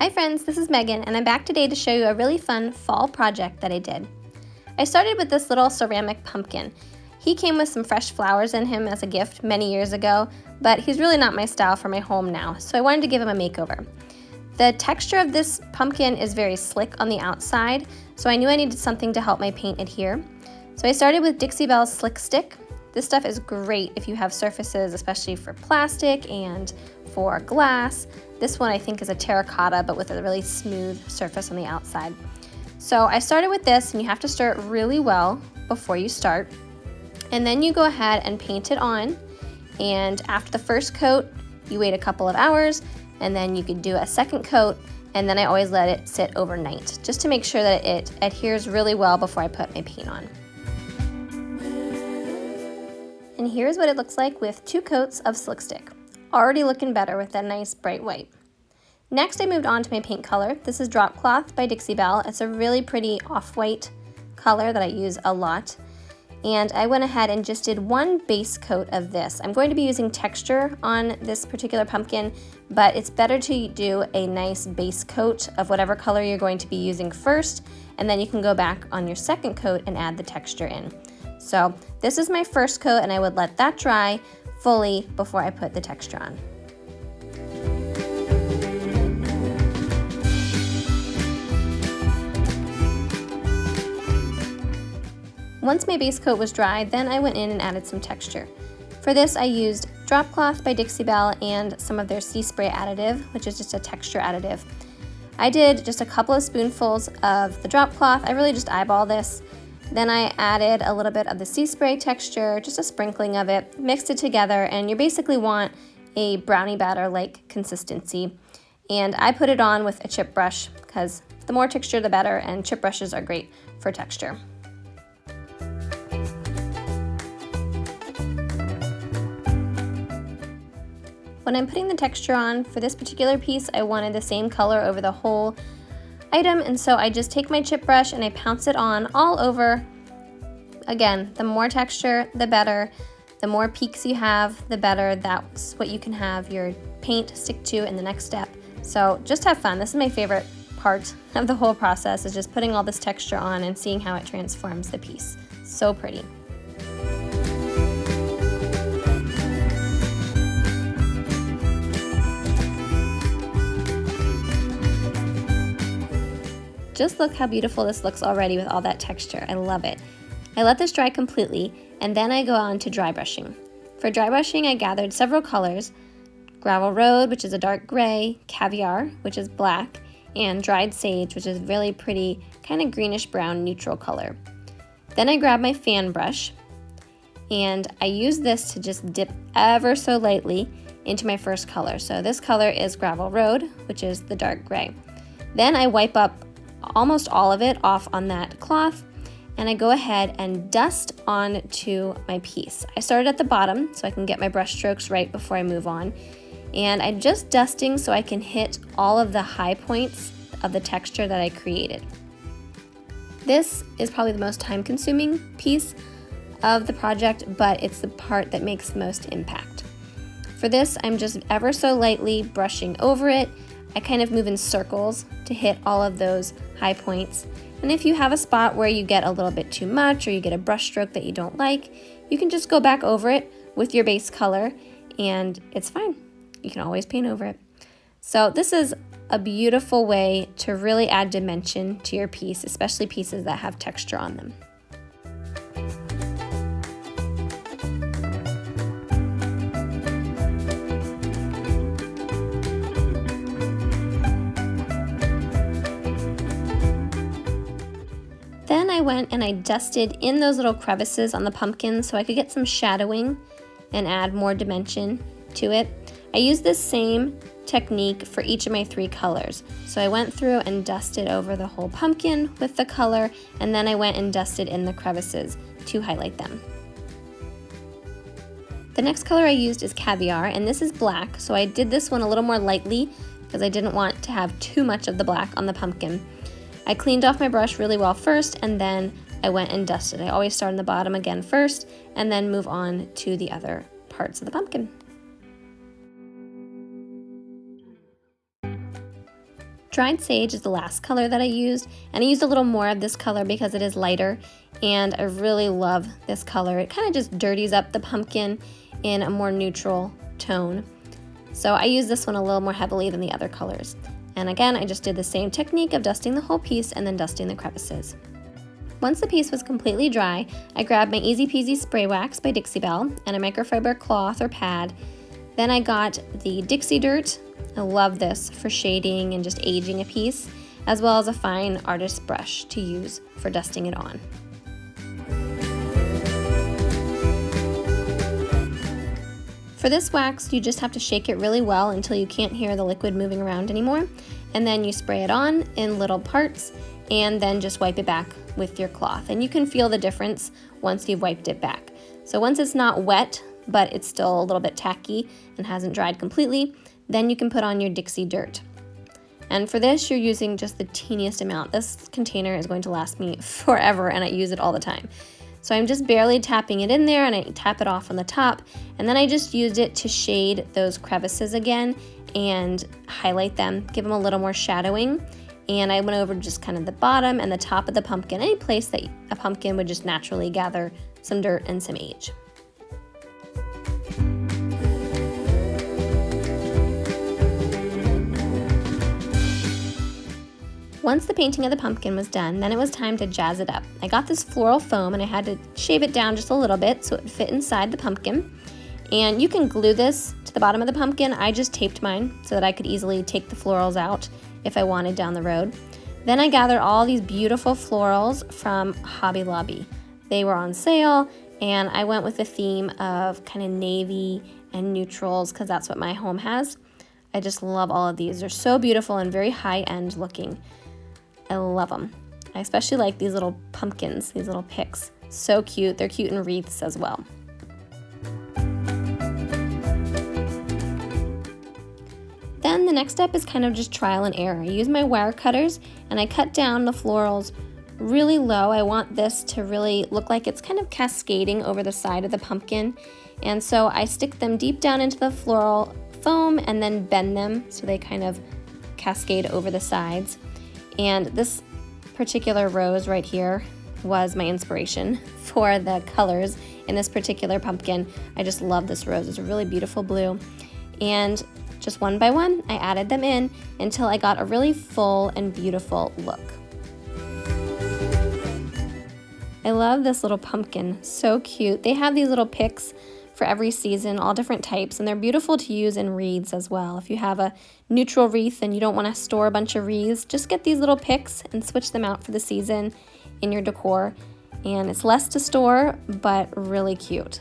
Hi friends, this is Megan and I'm back today to show you a really fun fall project that I did. I started with this little ceramic pumpkin. He came with some fresh flowers in him as a gift many years ago, but he's really not my style for my home now, so I wanted to give him a makeover. The texture of this pumpkin is very slick on the outside, so I knew I needed something to help my paint adhere. So I started with Dixiebelle's Slick Stick. This stuff is great if you have surfaces, especially for plastic and for glass. This one I think is a terracotta, but with a really smooth surface on the outside. So I started with this, and you have to stir it really well before you start. And then you go ahead and paint it on. And after the first coat, you wait a couple of hours, and then you could do a second coat, and then I always let it sit overnight, just to make sure that it adheres really well before I put my paint on. And here's what it looks like with 2 coats of Slick Stick. Already looking better with that nice bright white. Next I moved on to my paint color. This is Drop Cloth by Dixiebelle. It's a really pretty off-white color that I use a lot. And I went ahead and just did 1 base coat of this. I'm going to be using texture on this particular pumpkin, but it's better to do a nice base coat of whatever color you're going to be using first, and then you can go back on your second coat and add the texture in. So this is my first coat, and I would let that dry fully before I put the texture on. Once my base coat was dry, then I went in and added some texture. For this I used Drop Cloth by Dixiebelle and some of their Sea Spray additive, which is just a texture additive. I did just a couple of spoonfuls of the Drop Cloth. I really just eyeball this. Then I added a little bit of the Sea Spray texture, just a sprinkling of it, mixed it together, and you basically want a brownie batter-like consistency. And I put it on with a chip brush because the more texture the better, and chip brushes are great for texture. When I'm putting the texture on, for this particular piece, I wanted the same color over the whole item, and so I just take my chip brush and I pounce it on all over. Again, the more texture, the better. The more peaks you have, the better. That's what you can have your paint stick to in the next step. So just have fun. This is my favorite part of the whole process, is just putting all this texture on and seeing how it transforms the piece. So pretty. Just look how beautiful this looks already with all that texture. I love it. I let this dry completely, and then I go on to dry brushing. For dry brushing, I gathered several colors: Gravel Road, which is a dark gray, Caviar, which is black, and Dried Sage, which is a really pretty kind of greenish brown neutral color. Then I grab my fan brush, and I use this to just dip ever so lightly into my first color. So this color is Gravel Road, which is the dark gray. Then I wipe up almost all of it off on that cloth, and I go ahead and dust onto my piece. I started at the bottom so I can get my brush strokes right before I move on, and I'm just dusting so I can hit all of the high points of the texture that I created. This is probably the most time-consuming piece of the project, but it's the part that makes the most impact. For this, I'm just ever so lightly brushing over it. I kind of move in circles to hit all of those high points. And if you have a spot where you get a little bit too much, or you get a brush stroke that you don't like, you can just go back over it with your base color and it's fine. You can always paint over it. So this is a beautiful way to really add dimension to your piece, especially pieces that have texture on them. Then I went and I dusted in those little crevices on the pumpkin so I could get some shadowing and add more dimension to it. I used this same technique for each of my 3 colors. So I went through and dusted over the whole pumpkin with the color, and then I went and dusted in the crevices to highlight them. The next color I used is Caviar, and this is black, so I did this one a little more lightly because I didn't want to have too much of the black on the pumpkin. I cleaned off my brush really well first, and then I went and dusted. I always start on the bottom again first, and then move on to the other parts of the pumpkin. Dried sage is the last color that I used, and I used a little more of this color because it is lighter, and I really love this color. It kind of just dirties up the pumpkin in a more neutral tone. So I use this one a little more heavily than the other colors. And again, I just did the same technique of dusting the whole piece and then dusting the crevices. Once the piece was completely dry, I grabbed my Easy Peasy spray wax by Dixiebelle and a microfiber cloth or pad. Then I got the Dixie dirt. I love this for shading and just aging a piece, as well as a fine artist brush to use for dusting it on. For this wax, you just have to shake it really well until you can't hear the liquid moving around anymore, and then you spray it on in little parts and then just wipe it back with your cloth. And you can feel the difference once you've wiped it back. So once it's not wet, but it's still a little bit tacky and hasn't dried completely, then you can put on your Dixie dirt. And for this, you're using just the teeniest amount. This container is going to last me forever and I use it all the time. So I'm just barely tapping it in there and I tap it off on the top, and then I just used it to shade those crevices again and highlight them, give them a little more shadowing. And I went over just kind of the bottom and the top of the pumpkin, any place that a pumpkin would just naturally gather some dirt and some age. Once the painting of the pumpkin was done, then it was time to jazz it up. I got this floral foam and I had to shave it down just a little bit so it would fit inside the pumpkin. And you can glue this to the bottom of the pumpkin. I just taped mine so that I could easily take the florals out if I wanted down the road. Then I gathered all these beautiful florals from Hobby Lobby. They were on sale and I went with the theme of kind of navy and neutrals because that's what my home has. I just love all of these. They're so beautiful and very high-end looking. I love them. I especially like these little pumpkins, these little picks. So cute. They're cute in wreaths as well. Then the next step is kind of just trial and error. I use my wire cutters and I cut down the florals really low. I want this to really look like it's kind of cascading over the side of the pumpkin. And so I stick them deep down into the floral foam and then bend them so they kind of cascade over the sides. And this particular rose right here was my inspiration for the colors in this particular pumpkin. I just love this rose. It's a really beautiful blue. And just one by one, I added them in until I got a really full and beautiful look. I love this little pumpkin, so cute. They have these little picks for every season, all different types, and they're beautiful to use in wreaths as well. If you have a neutral wreath and you don't want to store a bunch of wreaths, just get these little picks and switch them out for the season in your decor. And it's less to store, but really cute.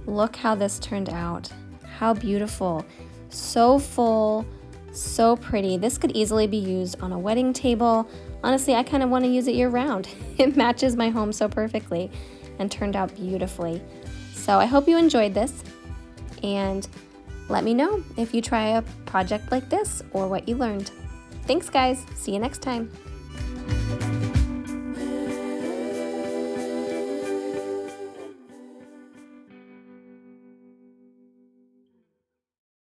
Look how this turned out. How beautiful. So full, so pretty. This could easily be used on a wedding table. Honestly, I kind of want to use it year round. It matches my home so perfectly and turned out beautifully. So I hope you enjoyed this, and let me know if you try a project like this or what you learned. Thanks guys, see you next time.